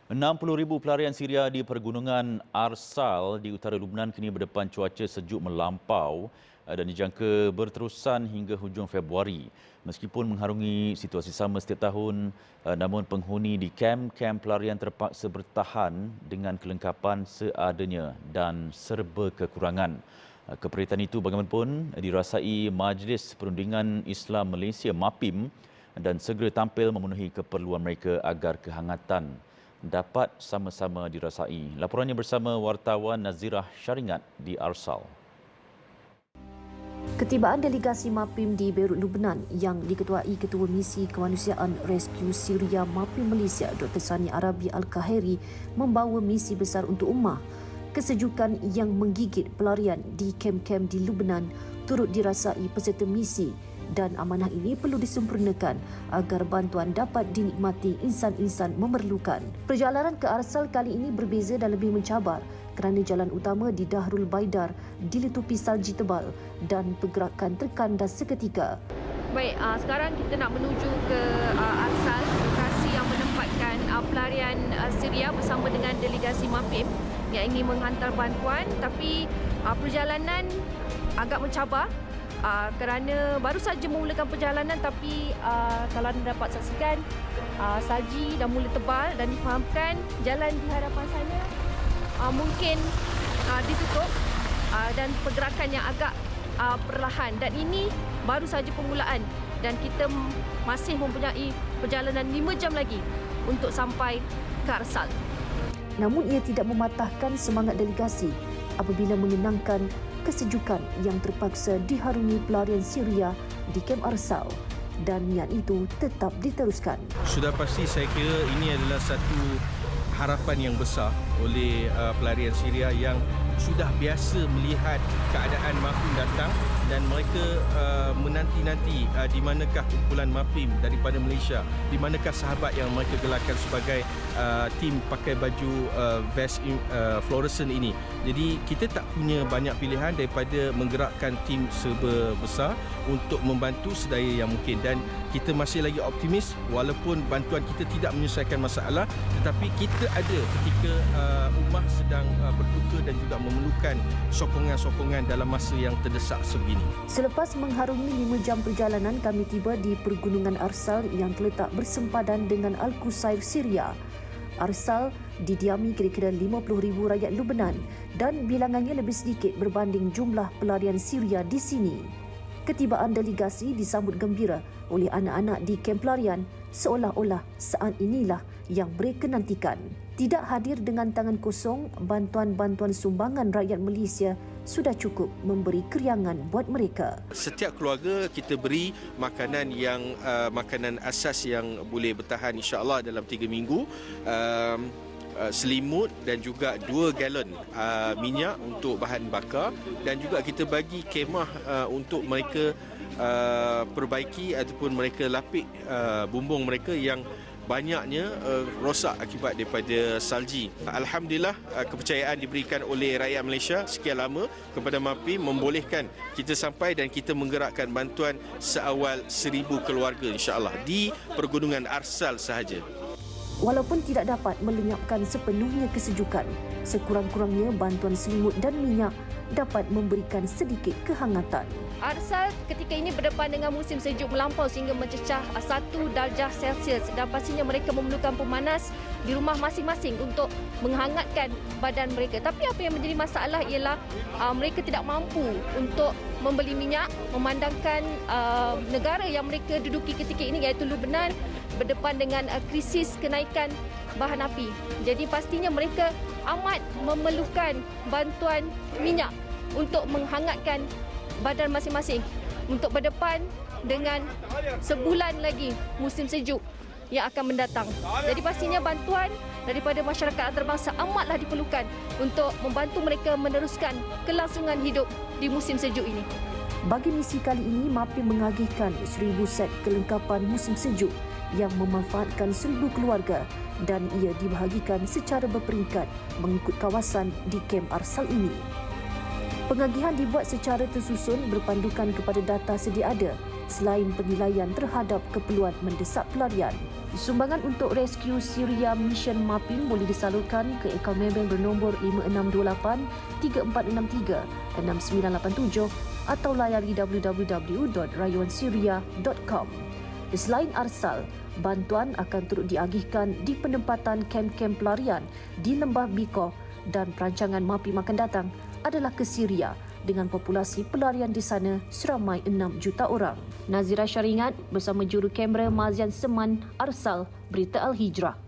60,000 pelarian Syria di pergunungan Arsal di utara Lubnan kini berdepan cuaca sejuk melampau dan dijangka berterusan hingga hujung Februari. Meskipun mengharungi situasi sama setiap tahun, namun penghuni di kem-kem pelarian terpaksa bertahan dengan kelengkapan seadanya dan serba kekurangan. Keperitan itu bagaimanapun dirasai Majlis Perundingan Islam Malaysia MAPIM dan segera tampil memenuhi keperluan mereka agar kehangatan dapat sama-sama dirasai. Laporannya bersama wartawan Nazirah Syaringat di Arsal. Ketibaan delegasi MAPIM di Beirut, Lubnan yang diketuai Ketua Misi Kemanusiaan Rescue Syria MAPIM Malaysia Dr. Sani Arabi Al-Kahiri membawa misi besar untuk ummah. Kesejukan yang menggigit pelarian di kem-kem di Lubnan turut dirasai peserta misi dan amanah ini perlu disempurnakan agar bantuan dapat dinikmati insan-insan memerlukan. Perjalanan ke Arsal kali ini berbeza dan lebih mencabar kerana jalan utama di Dahrul Baidar ditutupi salji tebal dan pergerakan terkandas seketika. Baik, sekarang kita nak menuju ke Arsal, lokasi yang menempatkan pelarian Syria bersama dengan delegasi MAPIM yang ingin menghantar bantuan, tapi perjalanan agak mencabar. Kerana baru saja memulakan perjalanan, tapi kalau anda dapat saksikan salji dah mula tebal dan difahamkan jalan di hadapan sana mungkin ditutup dan pergerakan yang agak perlahan, dan ini baru saja permulaan dan kita masih mempunyai perjalanan 5 jam lagi untuk sampai ke Arsal. Namun ia tidak mematahkan semangat delegasi apabila mengenangkan kesejukan yang terpaksa diharungi pelarian Syria di kem Arsal dan niat itu tetap diteruskan. Sudah pasti saya kira ini adalah satu harapan yang besar oleh pelarian Syria yang sudah biasa melihat keadaan MAPIM datang dan mereka menanti-nanti di manakah kumpulan MAPIM daripada Malaysia, di manakah sahabat yang mereka gelarkan sebagai tim pakai baju vest fluorescent ini. Jadi kita tak punya banyak pilihan daripada menggerakkan tim serba besar untuk membantu sedaya yang mungkin, dan kita masih lagi optimis walaupun bantuan kita tidak menyelesaikan masalah, tetapi kita ada ketika ummah sedang berduka dan juga memerlukan sokongan-sokongan dalam masa yang terdesak sebegini. Selepas mengharungi 5 jam perjalanan, kami tiba di pergunungan Arsal yang terletak bersempadan dengan Al-Qusair, Syria. Arsal didiami kira-kira 50,000 rakyat Lubnan dan bilangannya lebih sedikit berbanding jumlah pelarian Syria di sini. Ketibaan delegasi disambut gembira oleh anak-anak di kem pelarian seolah-olah saat inilah yang mereka nantikan. Tidak hadir dengan tangan kosong, bantuan-bantuan sumbangan rakyat Malaysia sudah cukup memberi keriangan buat mereka. Setiap keluarga kita beri makanan yang makanan asas yang boleh bertahan insya-Allah dalam 3 minggu. Selimut dan juga 2 galon minyak untuk bahan bakar, dan juga kita bagi kemah untuk mereka perbaiki ataupun mereka lapik bumbung mereka yang banyaknya rosak akibat daripada salji. Alhamdulillah, kepercayaan diberikan oleh rakyat Malaysia sekian lama kepada MAPIM membolehkan kita sampai dan kita menggerakkan bantuan seawal 1,000 keluarga insya-Allah di pergunungan Arsal sahaja. Walaupun tidak dapat melenyapkan sepenuhnya kesejukan, sekurang-kurangnya bantuan selimut dan minyak dapat memberikan sedikit kehangatan. Arsal ketika ini berdepan dengan musim sejuk melampau sehingga mencecah 1 darjah Celsius, dan pastinya mereka memerlukan pemanas di rumah masing-masing untuk menghangatkan badan mereka. Tapi apa yang menjadi masalah ialah mereka tidak mampu untuk membeli minyak, memandangkan negara yang mereka duduki ketika ini iaitu Lubnan berdepan dengan krisis kenaikan bahan api. Jadi pastinya mereka amat memerlukan bantuan minyak untuk menghangatkan badan masing-masing untuk berdepan dengan sebulan lagi musim sejuk yang akan mendatang. Jadi pastinya bantuan daripada masyarakat antarabangsa amatlah diperlukan untuk membantu mereka meneruskan kelangsungan hidup di musim sejuk ini. Bagi misi kali ini, MAPIM mengagihkan 1,000 set kelengkapan musim sejuk yang memanfaatkan 1,000 keluarga dan ia dibahagikan secara berperingkat mengikut kawasan di kem Arsal ini. Pengagihan dibuat secara tersusun berpandukan kepada data sedia ada selain penilaian terhadap keperluan mendesak pelarian. Sumbangan untuk Rescue Syria Mission MAPIM boleh disalurkan ke akaun maybank bernombor 5628 3463 6987 atau layari www.rayuansyria.com. Selain Arsal, bantuan akan turut diagihkan di penempatan kem-kem pelarian di Lembah Bikoh dan perancangan MAPIM akan datang adalah ke Syria dengan populasi pelarian di sana seramai 6 juta orang. Nazira Syaringat bersama juru kamera Mazian Seman, Arsal, Berita Al-Hijrah.